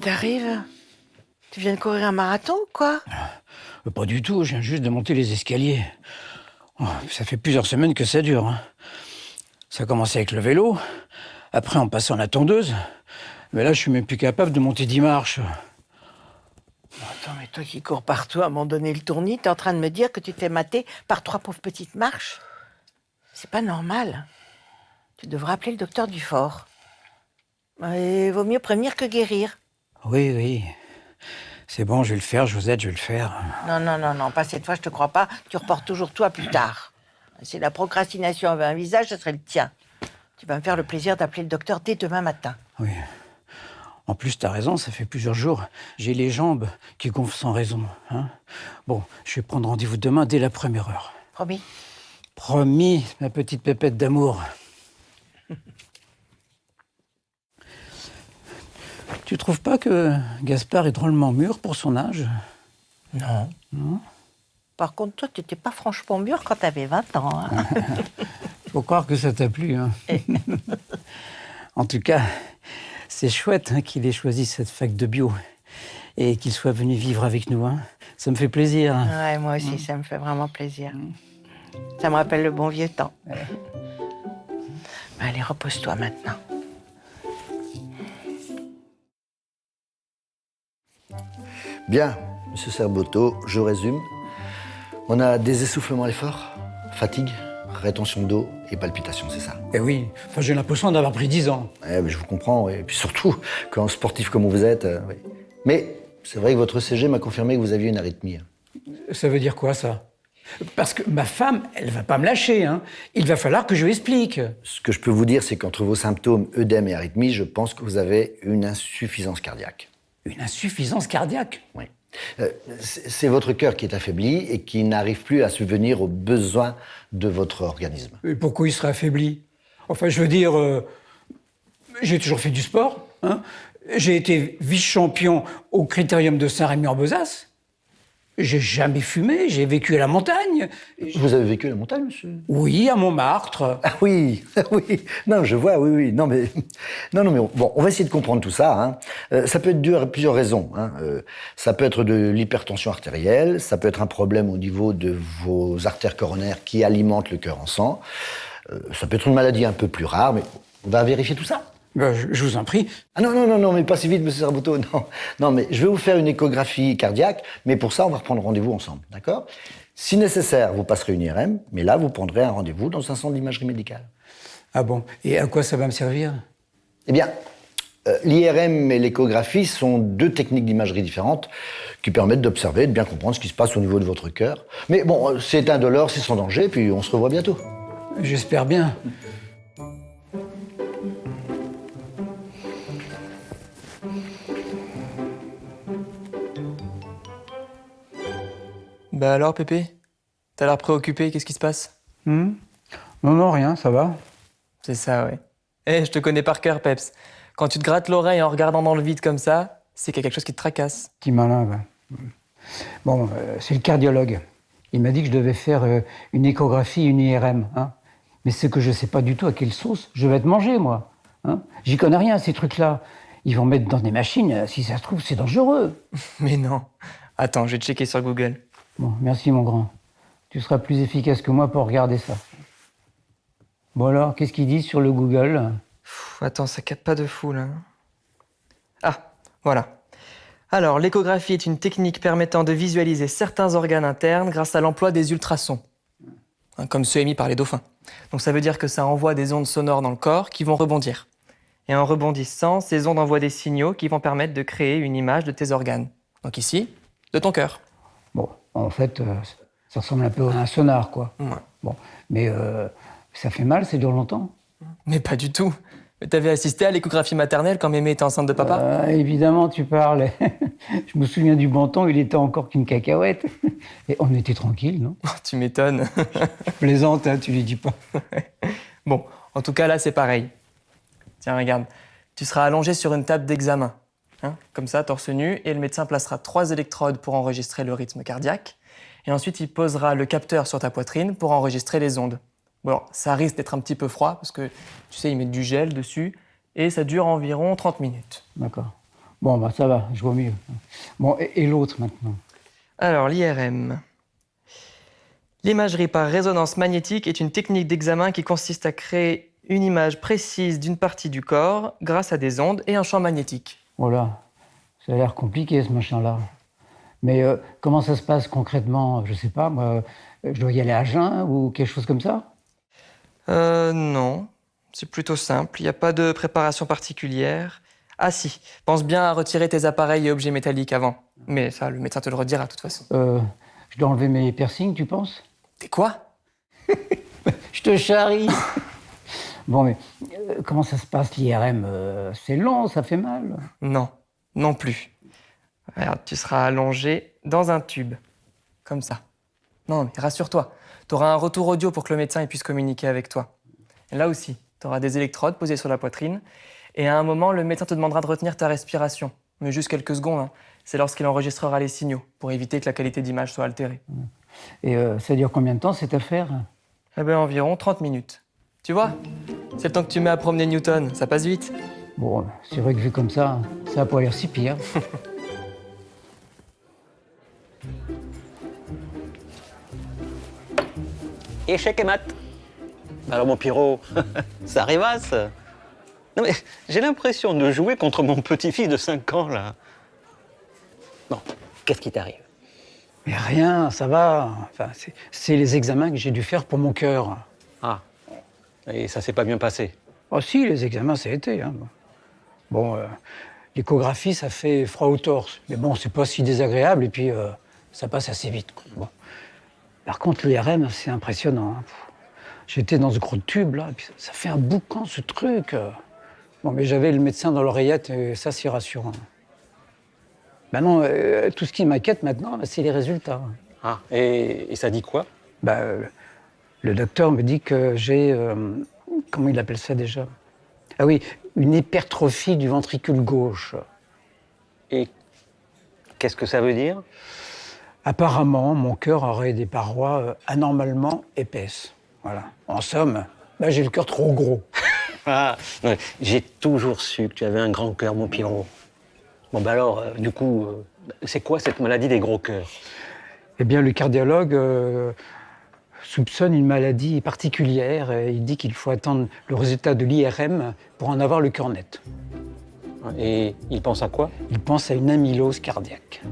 t'arrive? Tu viens de courir un marathon ou quoi? Pas du tout, je viens juste de monter les escaliers. Oh, ça fait plusieurs semaines que ça dure. Hein. Ça a commencé avec le vélo, après en passant la tondeuse. Mais là, je suis même plus capable de monter 10 marches. Attends, mais toi qui cours partout à m'en donner le tournis, t'es en train de me dire que tu t'es maté par 3 pauvres petites marches? C'est pas normal. Tu devrais appeler le docteur Dufort. Il vaut mieux prévenir que guérir. Oui. C'est bon, je vais le faire, je vous aide, je vais le faire. Non, pas cette fois, je te crois pas. Tu reportes toujours tout à plus tard. Si la procrastination avait un visage, ce serait le tien. Tu vas me faire le plaisir d'appeler le docteur dès demain matin. Oui. En plus, t'as raison, ça fait plusieurs jours. J'ai les jambes qui gonflent sans raison. Hein. Bon, je vais prendre rendez-vous demain dès la première heure. Promis? Promis, ma petite pépette d'amour. Tu trouves pas que Gaspard est drôlement mûr pour son âge? Non. Non? Par contre, toi, tu n'étais pas franchement mûr quand tu avais 20 ans. Hein. Faut croire que ça t'a plu. Hein. En tout cas, c'est chouette qu'il ait choisi cette fac de bio et qu'il soit venu vivre avec nous. Hein. Ça me fait plaisir. Ouais, moi aussi, ça me fait vraiment plaisir. Ça me rappelle le bon vieux temps. Allez, repose-toi maintenant. Bien, Monsieur Serboto, je résume. On a des essoufflements à l'effort, fatigue, rétention d'eau et palpitations, c'est ça? Eh oui, enfin, j'ai l'impression d'avoir pris 10 ans. Je vous comprends, et puis surtout, quand sportif comme vous êtes, oui. Mais c'est vrai que votre ECG m'a confirmé que vous aviez une arythmie. Ça veut dire quoi, ça? Parce que ma femme, elle va pas me lâcher. Hein. Il va falloir que je lui explique. Ce que je peux vous dire, c'est qu'entre vos symptômes œdème et arythmie, je pense que vous avez une insuffisance cardiaque. Une insuffisance cardiaque? Oui. C'est votre cœur qui est affaibli et qui n'arrive plus à subvenir aux besoins de votre organisme. Et pourquoi il serait affaibli? Enfin, je veux dire, j'ai toujours fait du sport. Hein. J'ai été vice-champion au Critérium de Saint-Rémy-en-Besace. J'ai jamais fumé, j'ai vécu à la montagne. Vous avez vécu à la montagne, monsieur? Oui, à Montmartre. Ah oui, oui. Non, je vois, oui. Non, mais bon, on va essayer de comprendre tout ça. Hein. Ça peut être dû à plusieurs raisons. Hein. Ça peut être de l'hypertension artérielle, ça peut être un problème au niveau de vos artères coronaires qui alimentent le cœur en sang. Ça peut être une maladie un peu plus rare, mais on va vérifier tout ça. Je vous en prie. Ah non, mais pas si vite, monsieur Serboto, non. Non, mais je vais vous faire une échographie cardiaque, mais pour ça, on va reprendre rendez-vous ensemble, d'accord? Si nécessaire, vous passerez une IRM, mais là, vous prendrez un rendez-vous dans un centre d'imagerie médicale. Ah bon? Et à quoi ça va me servir? Eh bien, l'IRM et l'échographie sont deux techniques d'imagerie différentes qui permettent d'observer, de bien comprendre ce qui se passe au niveau de votre cœur. Mais bon, c'est indolore, c'est sans danger, puis on se revoit bientôt. J'espère bien. Bah alors, Pépé? T'as l'air préoccupé, qu'est-ce qui se passe? Non, rien, ça va. C'est ça, ouais. Je te connais par cœur, Peps. Quand tu te grattes l'oreille en regardant dans le vide comme ça, c'est qu'il y a quelque chose qui te tracasse. Petit malin, va. Bon, c'est le cardiologue. Il m'a dit que je devais faire une échographie, une IRM. Hein. Mais c'est que je sais pas du tout à quelle sauce je vais être mangé, moi. Hein. J'y connais rien, ces trucs-là. Ils vont mettre dans des machines, si ça se trouve, c'est dangereux. Mais non. Attends, je vais checker sur Google. Bon, merci, mon grand. Tu seras plus efficace que moi pour regarder ça. Bon alors, qu'est-ce qu'ils disent sur le Google? Attends, ça capte pas de fou, là. Ah, voilà. Alors, l'échographie est une technique permettant de visualiser certains organes internes grâce à l'emploi des ultrasons. Hein, comme ceux émis par les dauphins. Donc ça veut dire que ça envoie des ondes sonores dans le corps qui vont rebondir. Et en rebondissant, ces ondes envoient des signaux qui vont permettre de créer une image de tes organes. Donc ici, de ton cœur. Bon, en fait, ça ressemble un peu à un sonar, quoi. Ouais. Bon, mais ça fait mal, ça dure longtemps. Mais pas du tout. T'avais assisté à l'échographie maternelle quand Mémé était enceinte de papa? Évidemment, tu parles. Je me souviens du bon temps, il était encore qu'une cacahuète. Et on était tranquille, non? Tu m'étonnes. Je plaisante, hein, tu lui dis pas. Bon, en tout cas, là, c'est pareil. Tiens, regarde. Tu seras allongé sur une table d'examen. Hein, comme ça, torse nu, et le médecin placera 3 électrodes pour enregistrer le rythme cardiaque. Et ensuite, il posera le capteur sur ta poitrine pour enregistrer les ondes. Bon, ça risque d'être un petit peu froid, parce que, tu sais, ils mettent du gel dessus, et ça dure environ 30 minutes. D'accord. Bon, bah ça va, je vois mieux. Bon, et l'autre maintenant? Alors, l'IRM. L'imagerie par résonance magnétique est une technique d'examen qui consiste à créer une image précise d'une partie du corps grâce à des ondes et un champ magnétique. Oh là, ça a l'air compliqué ce machin-là. Mais comment ça se passe concrètement? Je sais pas, moi, je dois y aller à jeun ou quelque chose comme ça? Non. C'est plutôt simple. Il n'y a pas de préparation particulière. Ah si, pense bien à retirer tes appareils et objets métalliques avant. Mais ça, le médecin te le redira de toute façon. Je dois enlever mes piercings, tu penses? T'es quoi? Je te charrie. Bon, mais comment ça se passe l'IRM? C'est long, ça fait mal. Non, non plus. Regarde, tu seras allongé dans un tube. Comme ça. Non, mais rassure-toi. Tu auras un retour audio pour que le médecin puisse communiquer avec toi. Et là aussi, tu auras des électrodes posées sur la poitrine. Et à un moment, le médecin te demandera de retenir ta respiration. Mais juste quelques secondes. Hein. C'est lorsqu'il enregistrera les signaux, pour éviter que la qualité d'image soit altérée. Et ça dure combien de temps cette affaire? Eh bien, environ 30 minutes. Tu vois, c'est le temps que tu mets à promener Newton. Ça passe vite. Bon, c'est vrai que vu comme ça a pas l'air si pire. Échec et maths. Alors mon Pierrot, ça rêvasse. Non mais j'ai l'impression de jouer contre mon petit-fils de 5 ans là. Bon, qu'est-ce qui t'arrive? Mais rien, ça va. Enfin, c'est les examens que j'ai dû faire pour mon cœur. Ah, et ça s'est pas bien passé. Oh si, les examens, ça a été. Hein. Bon, l'échographie, ça fait froid au torse. Mais bon, c'est pas si désagréable et puis ça passe assez vite. Quoi. Bon. Par contre, l'IRM, c'est impressionnant. Hein. J'étais dans ce gros tube, là, et puis ça fait un boucan, ce truc. Bon, mais j'avais le médecin dans l'oreillette et ça, c'est rassurant. Maintenant, tout ce qui m'inquiète maintenant, c'est les résultats. Ah, et ça dit quoi? Le docteur me dit que j'ai... comment il appelle ça déjà? Ah oui, une hypertrophie du ventricule gauche. Et qu'est-ce que ça veut dire? Apparemment, mon cœur aurait des parois anormalement épaisses. Voilà. En somme, j'ai le cœur trop gros. Ah, ouais, j'ai toujours su que tu avais un grand cœur, mon Pierrot. Bon, bah alors, du coup, c'est quoi cette maladie des gros cœurs? Eh bien, le cardiologue soupçonne une maladie particulière et il dit qu'il faut attendre le résultat de l'IRM pour en avoir le cœur net. Et il pense à quoi? Il pense à une amylose cardiaque.